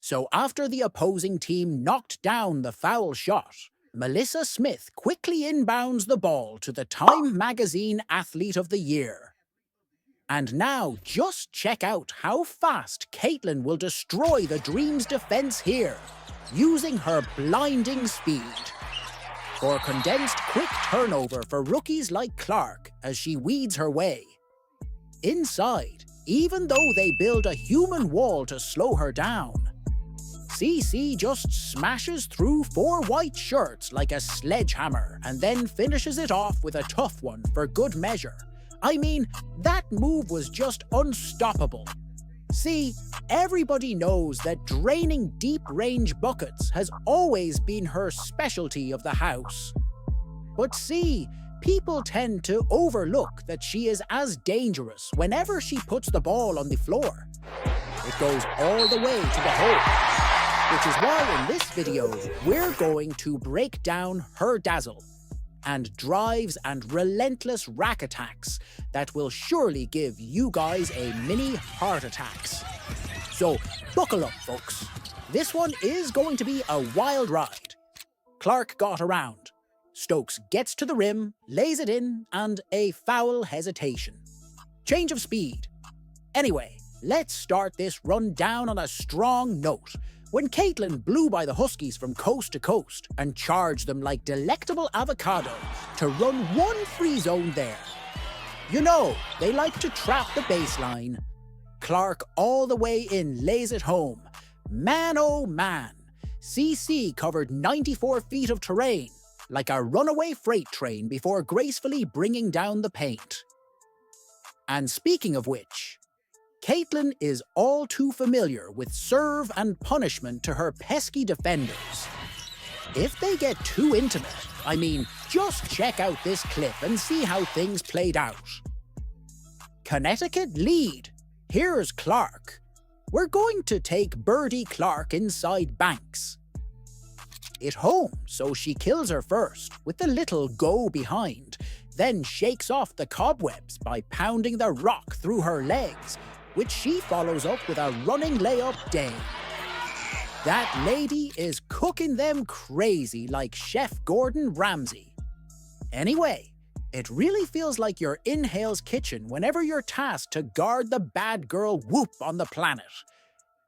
So after the opposing team knocked down the foul shot, Melissa Smith quickly inbounds the ball to the Time Magazine Athlete of the Year. And now just check out how fast Caitlin will destroy the Dream's defense here, using her blinding speed. For condensed quick turnover for rookies like Clark as she weeds her way. Inside, even though they build a human wall to slow her down, CC just smashes through 4 white shirts like a sledgehammer and then finishes it off with a tough one for good measure. I mean, that move was just unstoppable. See, everybody knows that draining deep-range buckets has always been her specialty of the house. But see, people tend to overlook that she is as dangerous whenever she puts the ball on the floor. It goes all the way to the hole, which is why in this video, we're going to break down her dazzle and drives and relentless rack attacks that will surely give you guys a mini heart attacks. So buckle up, folks. This one is going to be a wild ride. Clark got around. Stokes gets to the rim, lays it in, and a foul hesitation. Change of speed. Anyway, let's start this run down on a strong note. When Caitlin blew by the Huskies from coast to coast and charged them like delectable avocado to run one free zone there. You know, they like to trap the baseline. Clark all the way in lays it home. Man oh man, CC covered 94 feet of terrain like a runaway freight train before gracefully bringing down the paint. And speaking of which, Caitlin is all too familiar with serve and punishment to her pesky defenders. If they get too intimate, I mean, just check out this clip and see how things played out. Connecticut lead. Here's Clark. We're going to take Birdie Clark inside Banks. It home, so she kills her first with a little go behind, then shakes off the cobwebs by pounding the rock through her legs, which she follows up with a running layup dame. That lady is cooking them crazy like Chef Gordon Ramsay. Anyway, it really feels like you're in Hale's kitchen whenever you're tasked to guard the bad girl whoop on the planet.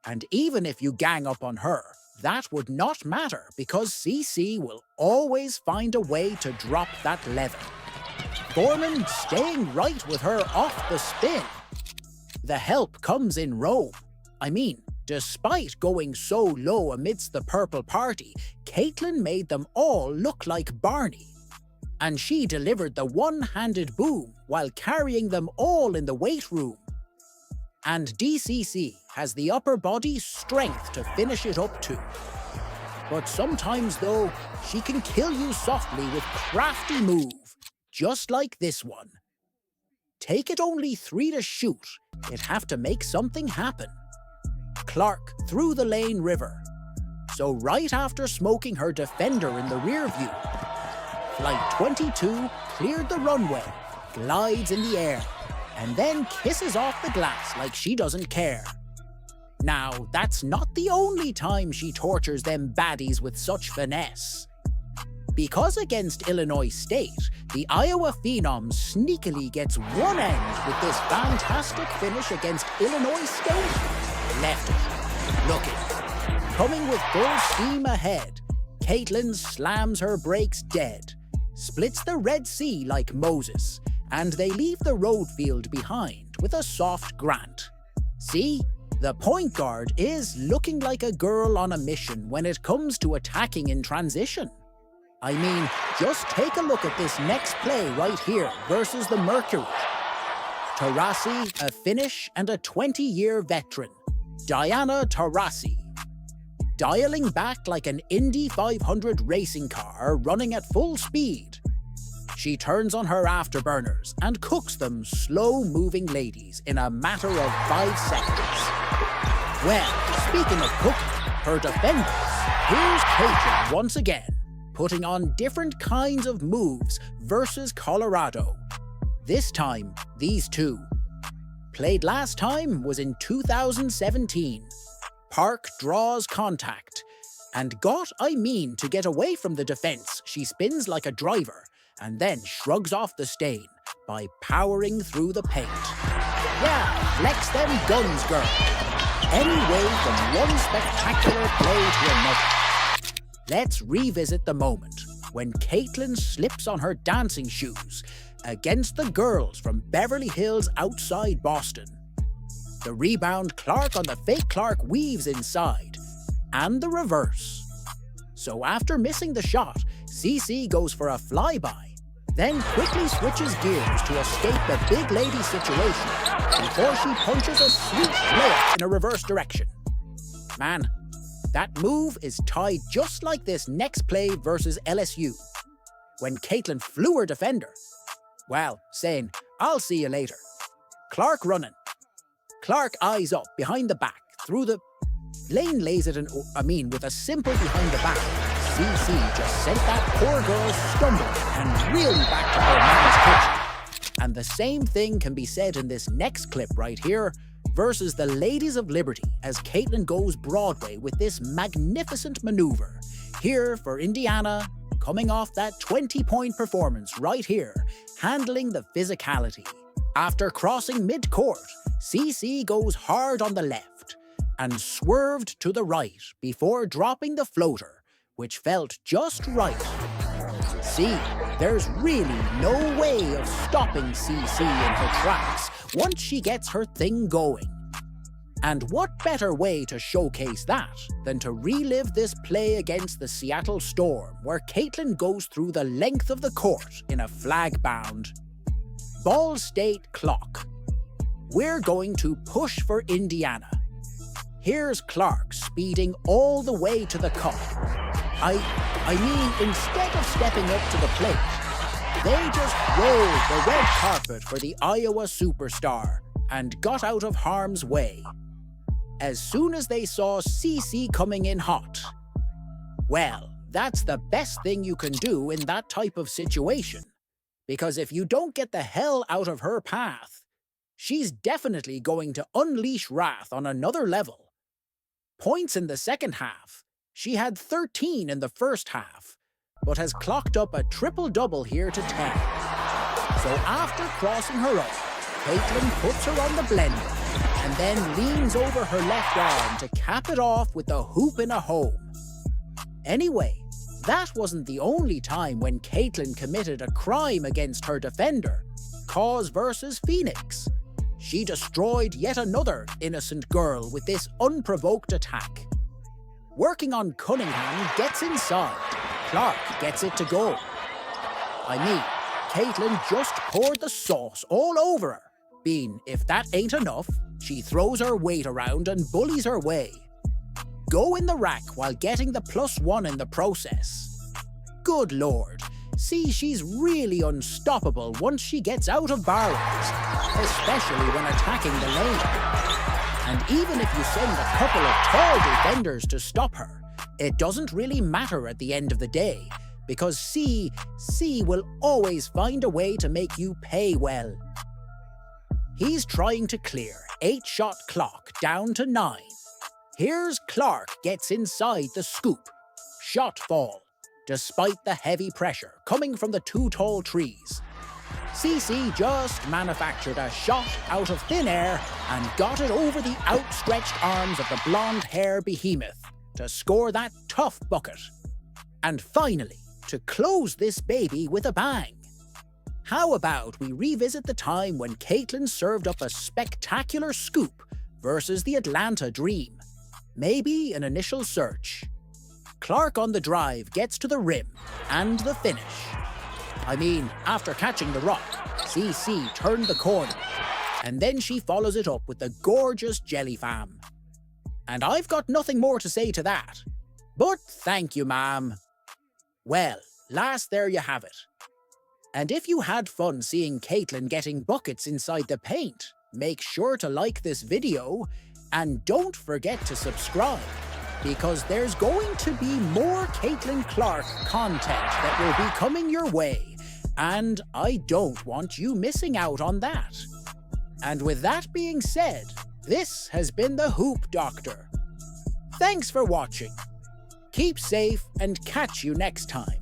And even if you gang up on her, that would not matter because CC will always find a way to drop that leather. Gorman staying right with her off the spin. The help comes in Rome. I mean, despite going so low amidst the purple party, Caitlin made them all look like Barney. And she delivered the one-handed boom while carrying them all in the weight room. And DCC has the upper body strength to finish it up too. But sometimes though, she can kill you softly with crafty move, just like this one. Take it only 3 to shoot, it'd have to make something happen. Clark through the lane river. So right after smoking her defender in the rear view, Flight 22 cleared the runway, glides in the air, and then kisses off the glass like she doesn't care. Now, that's not the only time she tortures them baddies with such finesse. Because against Illinois State, the Iowa Phenom sneakily gets one end with this fantastic finish against Illinois State. Left it. Looking. Coming with full steam ahead, Caitlin slams her brakes dead, splits the Red Sea like Moses, and they leave the road field behind with a soft Grant. See? The point guard is looking like a girl on a mission when it comes to attacking in transition. I mean, just take a look at this next play right here versus the Mercury. Taurasi, a finish and a 20-year veteran. Diana Taurasi. Dialing back like an Indy 500 racing car running at full speed. She turns on her afterburners and cooks them slow-moving ladies in a matter of 5 seconds. Well, speaking of cooking, her defenders, here's Caitlin once again, putting on different kinds of moves versus Colorado. This time, these two. Played last time was in 2017. Park draws contact. And I mean to get away from the defense, she spins like a driver and then shrugs off the stain by powering through the paint. Yeah, flex them guns, girl. Anyway, from one spectacular play to another. Let's revisit the moment when Caitlin slips on her dancing shoes against the girls from Beverly Hills outside Boston. The rebound Clark on the fake Clark weaves inside, and the reverse. So after missing the shot, CC goes for a flyby, then quickly switches gears to escape the big lady situation before she punches a sweet layup in a reverse direction. Man, that move is tied just like this next play versus LSU, when Caitlin flew her defender. Well, saying, "I'll see you later." Clark running. Clark eyes up behind the back through the Lane lays it with a simple behind the back. CC just sent that poor girl stumbling and really back to her man's kitchen. And the same thing can be said in this next clip right here versus the Ladies of Liberty as Caitlin goes Broadway with this magnificent maneuver. Here for Indiana, coming off that 20-point performance right here, handling the physicality. After crossing mid-court, CC goes hard on the left and swerved to the right before dropping the floater, which felt just right. See, there's really no way of stopping CC in her tracks once she gets her thing going. And what better way to showcase that than to relive this play against the Seattle Storm, where Caitlin goes through the length of the court in a flag-bound Ball State clock. We're going to push for Indiana. Here's Clark speeding all the way to the cup. I mean, instead of stepping up to the plate, they just rolled the red carpet for the Iowa superstar and got out of harm's way. As soon as they saw CC coming in hot. Well, that's the best thing you can do in that type of situation. Because if you don't get the hell out of her path, she's definitely going to unleash wrath on another level. Points in the second half. She had 13 in the first half, but has clocked up a triple-double here to 10. So after crossing her up, Caitlin puts her on the blender and then leans over her left arm to cap it off with the hoop in a home. Anyway, that wasn't the only time when Caitlin committed a crime against her defender, Cause versus Phoenix. She destroyed yet another innocent girl with this unprovoked attack. Working on Cunningham gets inside. Clark gets it to go. I mean, Caitlin just poured the sauce all over her. If that ain't enough, she throws her weight around and bullies her way. Go in the rack while getting the +1 in the process. Good lord, see, she's really unstoppable once she gets out of barrels, especially when attacking the lane. And even if you send a couple of tall defenders to stop her, it doesn't really matter at the end of the day, because C will always find a way to make you pay well. He's trying to clear 8-shot clock down to 9. Here's Clark gets inside the scoop. Shot fall, despite the heavy pressure coming from the 2 tall trees. CC just manufactured a shot out of thin air and got it over the outstretched arms of the blonde-hair behemoth to score that tough bucket. And finally, to close this baby with a bang. How about we revisit the time when Caitlin served up a spectacular scoop versus the Atlanta Dream? Maybe an initial search. Clark on the drive gets to the rim and the finish. I mean, after catching the rock, CC turned the corner, and then she follows it up with the gorgeous Jelly Fam. And I've got nothing more to say to that. But thank you, ma'am. Well, last there you have it. And if you had fun seeing Caitlin getting buckets inside the paint, make sure to like this video and don't forget to subscribe, because there's going to be more Caitlin Clark content that will be coming your way, and I don't want you missing out on that. And with that being said, this has been the Hoop Doctor. Thanks for watching. Keep safe and catch you next time.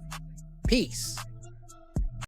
Peace.